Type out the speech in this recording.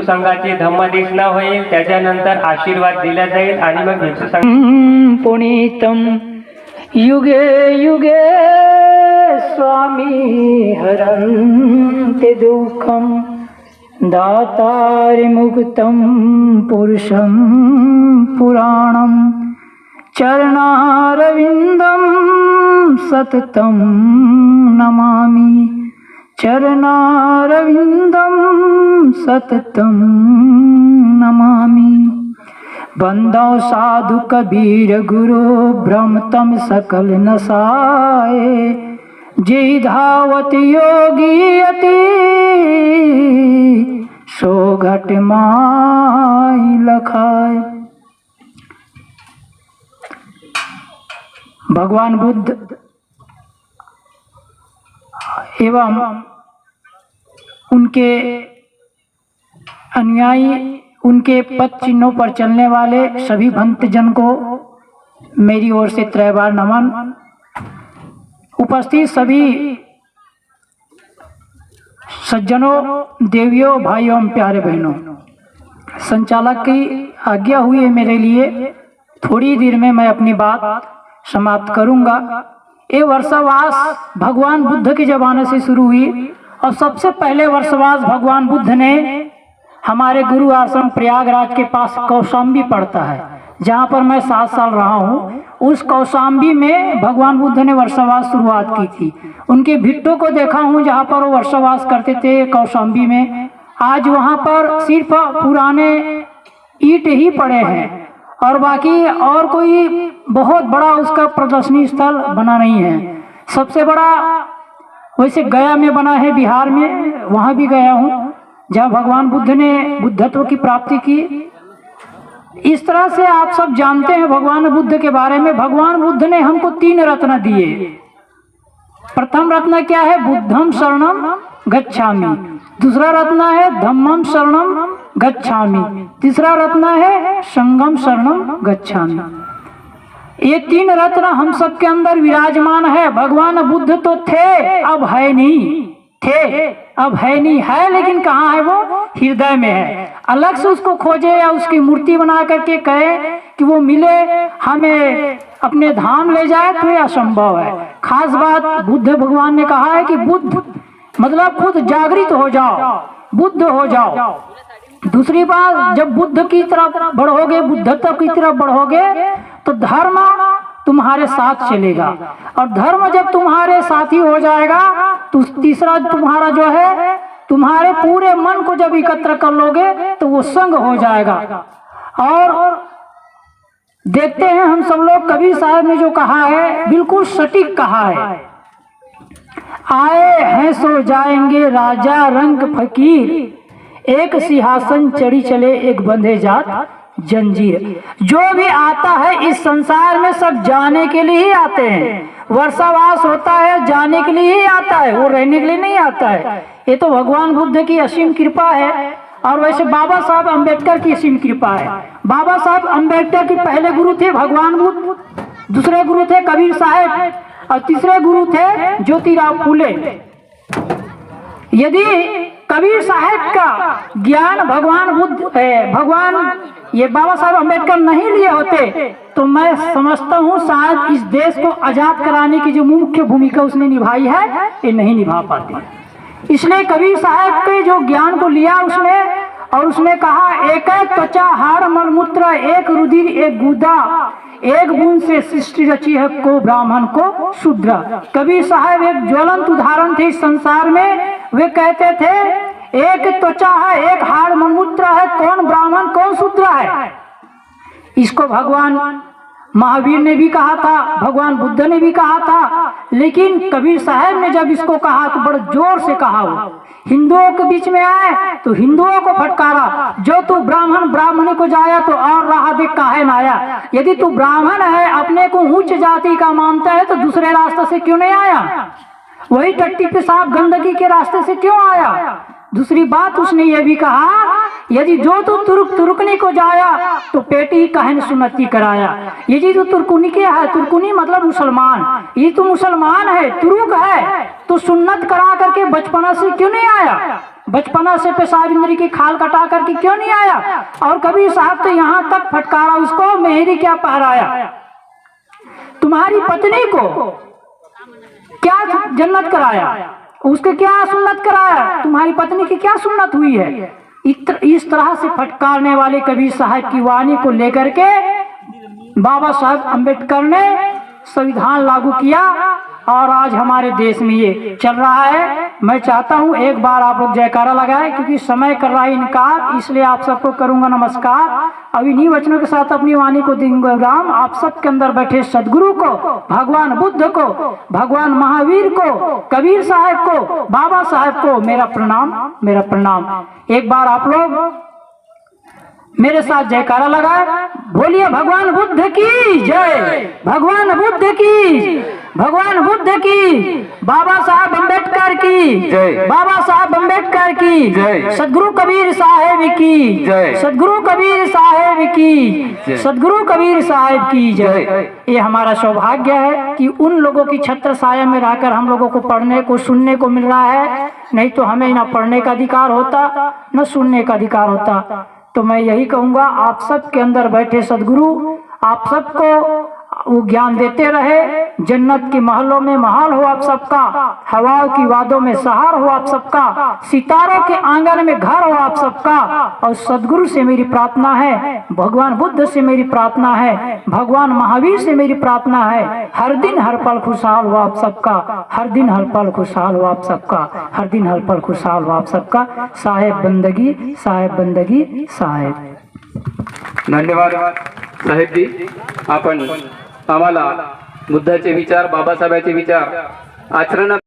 संघाची धम्मदेशना होईल, त्याच्यानंतर आशीर्वाद दिला जाईल आणि मग भिक्षू संघ पुनीतम युगे युगे स्वामी हरन्ते दुःखम दातारि मुक्तं पुरुषं पुराणं चरणारविन्दं सततं नमामि, चरणारविन्दं सततं नमामि। बंदो साधु कबीर गुरु भ्रमतम सकल नसाए, जय धावत योगी अति सो घट माई लखाए। भगवान बुद्ध एवं उनके अनुयायी, उनके पद चिन्हों पर चलने वाले सभी भक्तजन को मेरी ओर से त्रैबार नमन। उपस्थित सभी सज्जनों, देवियों, भाइयों, प्यारे बहनों, संचालक की आज्ञा हुई है मेरे लिए, थोड़ी देर में मैं अपनी बात समाप्त करूंगा। ये वर्षावास भगवान बुद्ध के जमाने से शुरू हुई और सबसे पहले वर्षवास भगवान बुद्ध ने हमारे गुरु आश्रम प्रयागराज के पास कौशाम्बी पड़ता है, जहाँ पर मैं 7 साल रहा हूँ। उस कौशाम्बी में भगवान बुद्ध ने वर्षावास शुरुआत की थी। उनके भिट्टों को देखा हूँ जहाँ पर वो वर्षावास करते थे कौशाम्बी में। आज वहाँ पर सिर्फ पुराने ईंट ही पड़े हैं और बाकी और कोई बहुत बड़ा उसका प्रदर्शनी स्थल बना नहीं है। सबसे बड़ा वैसे गया में बना है, बिहार में, वहाँ भी गया हूँ जहाँ भगवान बुद्ध ने बुद्धत्व की प्राप्ति की। इस तरह से आप सब जानते हैं भगवान बुद्ध के बारे में। भगवान बुद्ध ने हमको 3 रत्न दिए। प्रथम रत्न क्या है? बुद्धम शरणम गच्छामि। दूसरा रत्न है धम्मम शरणम गच्छामि। तीसरा रत्न है संगम शरणम गच्छामि। ये 3 रत्न हम सब के अंदर विराजमान है। भगवान बुद्ध तो थे, अब है नहीं, थे अब है नहीं, है लेकिन कहाँ है? वो हृदय में है। अलग से उसको खोजे या उसकी मूर्ति बना करके कहे कि वो मिले, हमें अपने धाम ले जाए, तो ये असंभव है। खास बात बुद्ध भगवान ने कहा है कि बुद्ध मतलब खुद जागृत हो जाओ, बुद्ध हो जाओ। दूसरी बात, जब बुद्ध की तरफ बढ़ोगे, बुद्धत्व की तरफ बढ़ोगे तो धर्म तुम्हारे साथ चलेगा, और धर्म जब तुम्हारे साथी हो जाएगा तो तीसरा तुम्हारा जो है, तुम्हारे पूरे मन को जब एकत्र कर लोगे तो वो संग हो जाएगा। और देखते हैं हम सब लोग, कबीर साहब ने जो कहा है बिल्कुल सटीक कहा है, आए हैं सो जाएंगे राजा रंग फकीर, एक सिंहासन चढ़ी चले एक बंधे जात जंजीर। जो भी आता है इस संसार में सब जाने के लिए ही आते हैं। वर्षावास होता है जाने के लिए ही आता है, वो रहने के लिए नहीं आता है। ये तो भगवान बुद्ध की असीम कृपा है। और वैसे बाबा साहब अम्बेडकर की असीम कृपा है। बाबा साहब अम्बेडकर के पहले गुरु थे भगवान बुद्ध, दूसरे गुरु थे कबीर साहब, और तीसरे गुरु थे ज्योतिराव फूले। यदि कबीर साहब का ज्ञान भगवान ये बाबा साहब अम्बेडकर नहीं लिए होते तो मैं समझता हूँ शायद इस देश को आजाद कराने की जो मुख्य भूमिका उसने निभाई है ये नहीं निभा पाते। इसलिए कबीर साहब के जो ज्ञान को लिया उसने, और उसने कहा एक त्वचा हाड़ मलमूत्र, एक रुधिर एक गुदा, एक बूंद से सृष्टि रची है को ब्राह्मण को शूद्र। कबीर साहब एक ज्वलंत उदाहरण थे इस संसार में। वे कहते थे एक त्वचा है, एक हाड़ मलमूत्र है, कौन ब्राह्मण कौन शूद्र है। इसको भगवान महावीर ने भी कहा था, भगवान बुद्ध ने भी कहा था, लेकिन कबीर साहब ने जब इसको कहा तो बड़े जोर से कहा। वो हिंदुओं के बीच में आए तो हिंदुओं को फटकारा, जो तू ब्राह्मण ब्राह्मणी को जाया तो और राह देख काहे न आया। यदि तू ब्राह्मण है, अपने को उच्च जाति का मानता है, तो दूसरे रास्ते से क्यों नहीं आया? वही टट्टी पेशाब गंदगी के रास्ते से क्यों आया? दूसरी बात उसने ये भी कहा, यदि जो तू तुर्कनी को जाया तो पेटी कहन सुन्नती कराया। यदि तू तुर्कुनी के है, तुर्कुनी मतलब मुसलमान, ये तो मुसलमान है, तुरुक है, तो सुन्नत करा करके बचपना से क्यों नहीं आया? बचपना से पेशाब इंद्री की खाल कटा करके क्यों नहीं आया? और कबीर साहब तो यहाँ तक फटकारा उसको, मेहरी क्या पहराया? तुम्हारी पत्नी को क्या जन्नत कराया? उसके क्या सुन्नत कराया? तुम्हारी पत्नी की क्या सुन्नत हुई है? इस तरह से फटकारने वाले कबीर साहब की वाणी को लेकर के बाबा साहब अम्बेडकर ने संविधान लागू किया और आज हमारे देश में ये चल रहा है। मैं चाहता हूँ एक बार आप लोग जयकारा लगाएं, क्योंकि समय कर रहा है इनकार, इसलिए आप सबको करूंगा नमस्कार। अब इन्हीं वचनों के साथ अपनी वाणी को दूंगा विराम। आप सबके अंदर बैठे सदगुरु को, भगवान बुद्ध को, भगवान महावीर को, कबीर साहब को, बाबा साहब को मेरा प्रणाम, मेरा प्रणाम। एक बार आप लोग मेरे साथ जयकारा लगाए, बोलिए भगवान बुद्ध की जय, भगवान बुद्ध की, भगवान बुद्ध की, बाबा साहब अम्बेडकर की जय, बाबा साहब अम्बेडकर की जय, सदगुरु कबीर साहेब की जय, सदगुरु कबीर साहेब की, सदगुरु कबीर साहेब की जय। ये हमारा सौभाग्य है कि उन लोगों की छत्र छाया में रहकर हम लोगों को पढ़ने को, सुनने को मिल रहा है। नहीं तो हमें न पढ़ने का अधिकार होता, न सुनने का अधिकार होता। तो मैं यही कहूँगा, आप सबके अंदर बैठे सदगुरु आप सबको वो ज्ञान देते रहे। जन्नत के महलों में महल हो आप सबका, हवाओं की वादों में सहार हो आप सबका, सितारों के आंगन में घर हो आप सबका। और सदगुरु से मेरी प्रार्थना है, भगवान बुद्ध से मेरी प्रार्थना है, भगवान महावीर से मेरी प्रार्थना है, हर दिन हर पल खुशहाल हो आप सबका, हर दिन हर पल खुशहाल हो आप सबका, हर दिन हर पल खुशहाल हो आप सबका। साहेब बंदगी, साहेब बंदगी, साहेब। धन्यवाद साहेबजी, आपण आम्हाला बुद्धाचे विचार, बाबासाहेबांचे विचार आचरणात